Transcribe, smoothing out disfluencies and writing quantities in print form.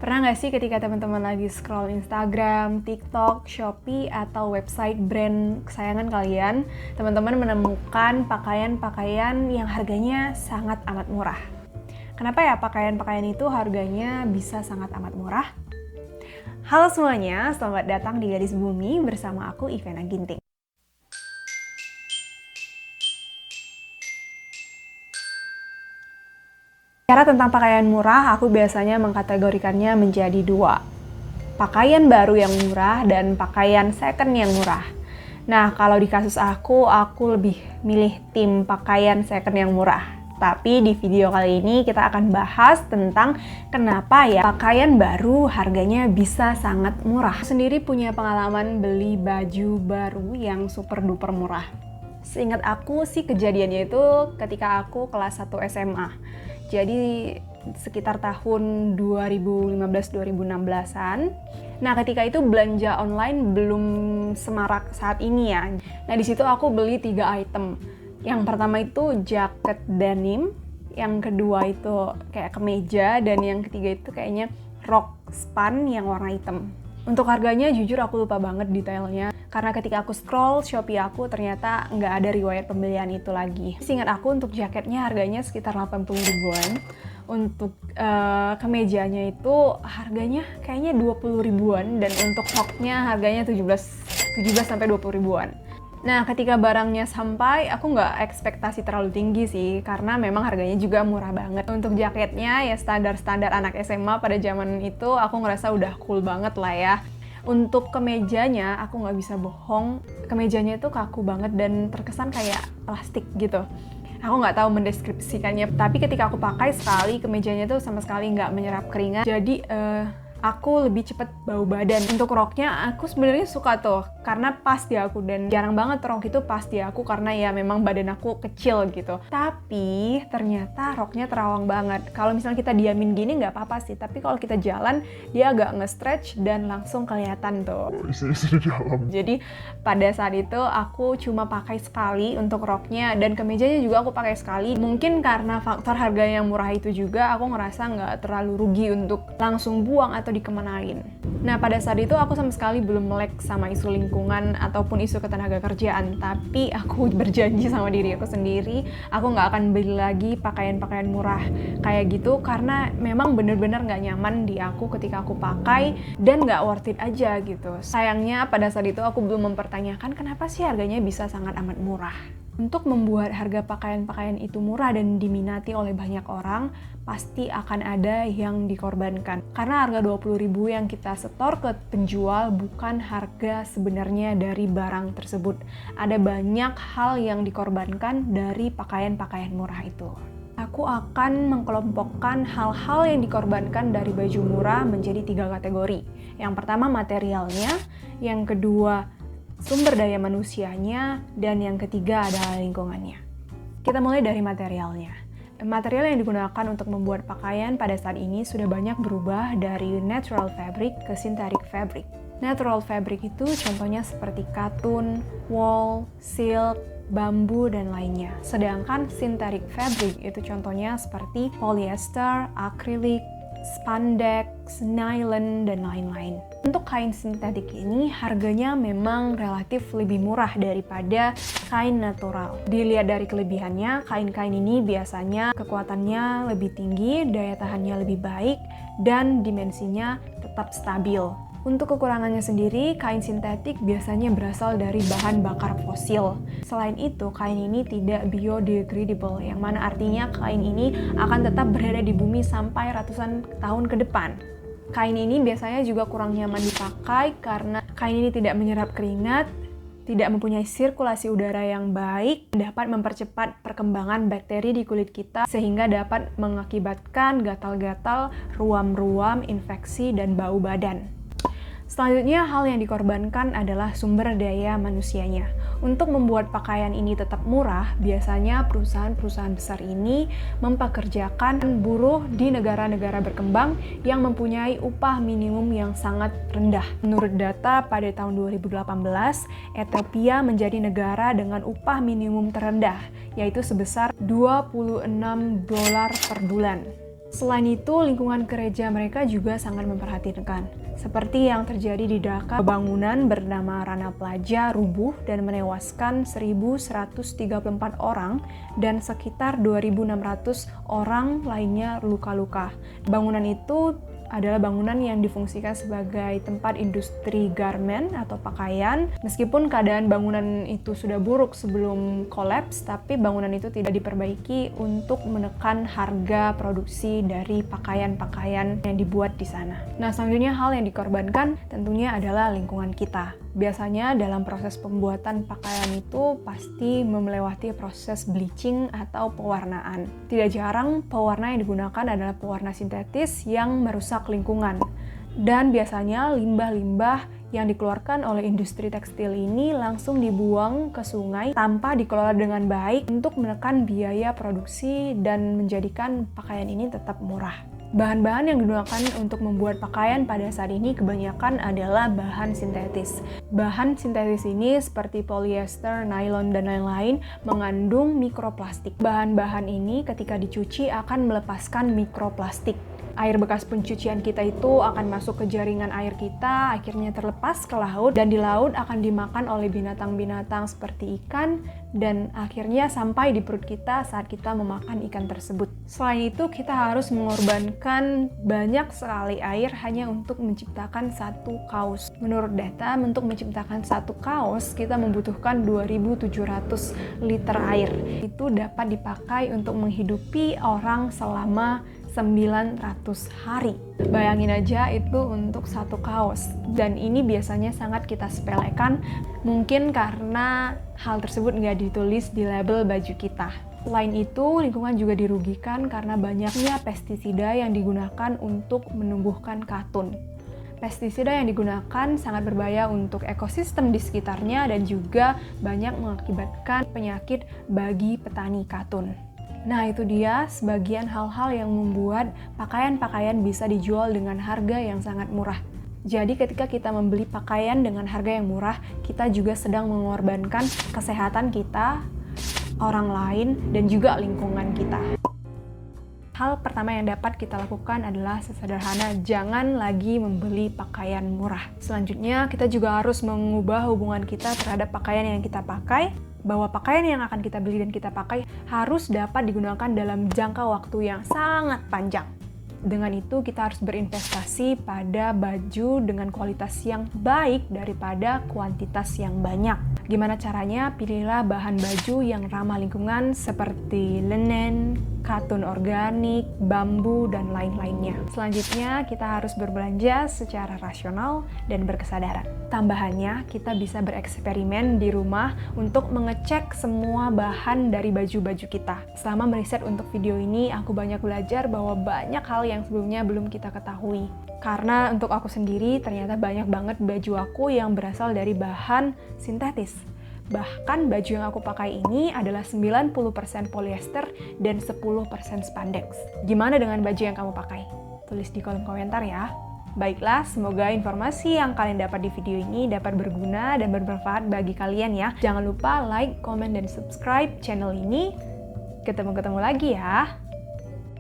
Pernah nggak sih ketika teman-teman lagi scroll Instagram, TikTok, Shopee, atau website brand kesayangan kalian, teman-teman menemukan pakaian-pakaian yang harganya sangat amat murah? Kenapa ya pakaian-pakaian itu harganya bisa sangat amat murah? Halo semuanya, selamat datang di Gadis Bumi bersama aku Ivana Ginting. Bicara tentang pakaian murah, aku biasanya mengkategorikannya menjadi dua. Pakaian baru yang murah dan pakaian second yang murah. Nah, kalau di kasus aku lebih milih tim pakaian second yang murah. Tapi di video kali ini kita akan bahas tentang kenapa ya pakaian baru harganya bisa sangat murah. Aku sendiri punya pengalaman beli baju baru yang super duper murah. Seingat aku sih kejadiannya itu ketika aku kelas 1 SMA. Jadi sekitar tahun 2015-2016an. Nah, ketika itu belanja online belum semarak saat ini ya. Nah, di situ aku beli 3 item. Yang pertama itu jaket denim, yang kedua itu kayak kemeja, dan yang ketiga itu kayaknya rok span yang warna hitam. Untuk harganya jujur aku lupa banget detailnya, karena ketika aku scroll Shopee aku ternyata nggak ada riwayat pembelian itu lagi. Seingat aku untuk jaketnya harganya sekitar 80 ribuan. Untuk kemejanya itu harganya kayaknya 20 ribuan, dan untuk roknya harganya 17-20 ribuan. Nah, ketika barangnya sampai, aku nggak ekspektasi terlalu tinggi sih, karena memang harganya juga murah banget. Untuk jaketnya ya standar-standar anak SMA pada zaman itu, aku ngerasa udah cool banget lah ya. Untuk kemejanya, aku nggak bisa bohong, kemejanya itu kaku banget dan terkesan kayak plastik gitu. Aku nggak tahu mendeskripsikannya, tapi ketika aku pakai sekali, kemejanya tuh sama sekali nggak menyerap keringat. Jadi aku lebih cepet bau badan. Untuk roknya aku sebenarnya suka tuh, karena pas di aku, dan jarang banget rok itu pas di aku karena ya memang badan aku kecil gitu. Tapi ternyata roknya terawang banget. Kalau misalnya kita diamin gini nggak apa-apa sih, tapi kalau kita jalan dia agak nge-stretch dan langsung kelihatan tuh. Jadi pada saat itu aku cuma pakai sekali untuk roknya, dan kemejanya juga aku pakai sekali. Mungkin karena faktor harga yang murah itu juga, aku ngerasa nggak terlalu rugi untuk langsung buang atau dikemanain. Nah, pada saat itu aku sama sekali belum melek sama isu lingkungan ataupun isu ketenaga kerjaan, tapi aku berjanji sama diri aku sendiri, aku nggak akan beli lagi pakaian-pakaian murah kayak gitu, karena memang bener-bener nggak nyaman di aku ketika aku pakai, dan nggak worth it aja gitu. Sayangnya pada saat itu aku belum mempertanyakan kenapa sih harganya bisa sangat amat murah. Untuk membuat harga pakaian-pakaian itu murah dan diminati oleh banyak orang, pasti akan ada yang dikorbankan. Karena harga 20.000 yang kita setor ke penjual bukan harga sebenarnya dari barang tersebut. Ada banyak hal yang dikorbankan dari pakaian-pakaian murah itu. Aku akan mengkelompokkan hal-hal yang dikorbankan dari baju murah menjadi 3 kategori. Yang pertama materialnya, yang kedua sumber daya manusianya, dan yang ketiga adalah lingkungannya. Kita mulai dari materialnya. Material yang digunakan untuk membuat pakaian pada saat ini sudah banyak berubah dari natural fabric ke synthetic fabric. Natural fabric itu contohnya seperti katun, wool, silk, bambu, dan lainnya. Sedangkan synthetic fabric itu contohnya seperti polyester, akrilik, spandex, nylon, dan lain-lain. Untuk kain sintetik ini harganya memang relatif lebih murah daripada kain natural. Dilihat dari kelebihannya, kain-kain ini biasanya kekuatannya lebih tinggi, daya tahannya lebih baik, dan dimensinya tetap stabil. Untuk kekurangannya sendiri, kain sintetik biasanya berasal dari bahan bakar fosil. Selain itu, kain ini tidak biodegradable, yang mana artinya kain ini akan tetap berada di bumi sampai ratusan tahun ke depan. Kain ini biasanya juga kurang nyaman dipakai karena kain ini tidak menyerap keringat, tidak mempunyai sirkulasi udara yang baik, dapat mempercepat perkembangan bakteri di kulit kita sehingga dapat mengakibatkan gatal-gatal, ruam-ruam, infeksi, dan bau badan. Selanjutnya, hal yang dikorbankan adalah sumber daya manusianya. Untuk membuat pakaian ini tetap murah, biasanya perusahaan-perusahaan besar ini mempekerjakan buruh di negara-negara berkembang yang mempunyai upah minimum yang sangat rendah. Menurut data pada tahun 2018, Ethiopia menjadi negara dengan upah minimum terendah, yaitu sebesar $26 per bulan. Selain itu, lingkungan gereja mereka juga sangat memperhatikan. Seperti yang terjadi di Dhaka, bangunan bernama Rana Plaza rubuh dan menewaskan 1.134 orang dan sekitar 2.600 orang lainnya luka-luka. Bangunan itu adalah bangunan yang difungsikan sebagai tempat industri garmen atau pakaian. Meskipun keadaan bangunan itu sudah buruk sebelum kolaps, tapi bangunan itu tidak diperbaiki untuk menekan harga produksi dari pakaian-pakaian yang dibuat di sana. Nah, selanjutnya hal yang dikorbankan tentunya adalah lingkungan kita. Biasanya dalam proses pembuatan pakaian itu pasti melewati proses bleaching atau pewarnaan. Tidak jarang pewarna yang digunakan adalah pewarna sintetis yang merusak lingkungan. Dan biasanya limbah-limbah yang dikeluarkan oleh industri tekstil ini langsung dibuang ke sungai tanpa dikelola dengan baik untuk menekan biaya produksi dan menjadikan pakaian ini tetap murah. Bahan-bahan yang digunakan untuk membuat pakaian pada saat ini kebanyakan adalah bahan sintetis. Bahan sintetis ini seperti polyester, nylon, dan lain-lain mengandung mikroplastik. Bahan-bahan ini ketika dicuci akan melepaskan mikroplastik. Air bekas pencucian kita itu akan masuk ke jaringan air kita, akhirnya terlepas ke laut, dan di laut akan dimakan oleh binatang-binatang seperti ikan, dan akhirnya sampai di perut kita saat kita memakan ikan tersebut. Selain itu, kita harus mengorbankan banyak sekali air hanya untuk menciptakan satu kaos. Menurut data, untuk menciptakan satu kaos, kita membutuhkan 2.700 liter air. Itu dapat dipakai untuk menghidupi orang selama 900 hari. Bayangin aja itu untuk satu kaos. Dan ini biasanya sangat kita sepelekan, mungkin karena hal tersebut nggak ditulis di label baju kita. Selain itu, lingkungan juga dirugikan karena banyaknya pestisida yang digunakan untuk menumbuhkan katun. Pestisida yang digunakan sangat berbahaya untuk ekosistem di sekitarnya dan juga banyak mengakibatkan penyakit bagi petani katun. Nah, itu dia sebagian hal-hal yang membuat pakaian-pakaian bisa dijual dengan harga yang sangat murah. Jadi ketika kita membeli pakaian dengan harga yang murah, kita juga sedang mengorbankan kesehatan kita, orang lain, dan juga lingkungan kita. Hal pertama yang dapat kita lakukan adalah sesederhana, jangan lagi membeli pakaian murah. Selanjutnya, kita juga harus mengubah hubungan kita terhadap pakaian yang kita pakai, bahwa pakaian yang akan kita beli dan kita pakai harus dapat digunakan dalam jangka waktu yang sangat panjang. Dengan itu, kita harus berinvestasi pada baju dengan kualitas yang baik daripada kuantitas yang banyak. Gimana caranya? Pilihlah bahan baju yang ramah lingkungan seperti linen, katun organik, bambu, dan lain-lainnya. Selanjutnya, kita harus berbelanja secara rasional dan berkesadaran. Tambahannya, kita bisa bereksperimen di rumah untuk mengecek semua bahan dari baju-baju kita. Selama meriset untuk video ini, aku banyak belajar bahwa banyak hal yang sebelumnya belum kita ketahui. Karena untuk aku sendiri, ternyata banyak banget baju aku yang berasal dari bahan sintetis. Bahkan baju yang aku pakai ini adalah 90% polyester dan 10% spandex. Gimana dengan baju yang kamu pakai? Tulis di kolom komentar ya. Baiklah, semoga informasi yang kalian dapat di video ini dapat berguna dan bermanfaat bagi kalian ya. Jangan lupa like, comment, dan subscribe channel ini. Ketemu lagi ya.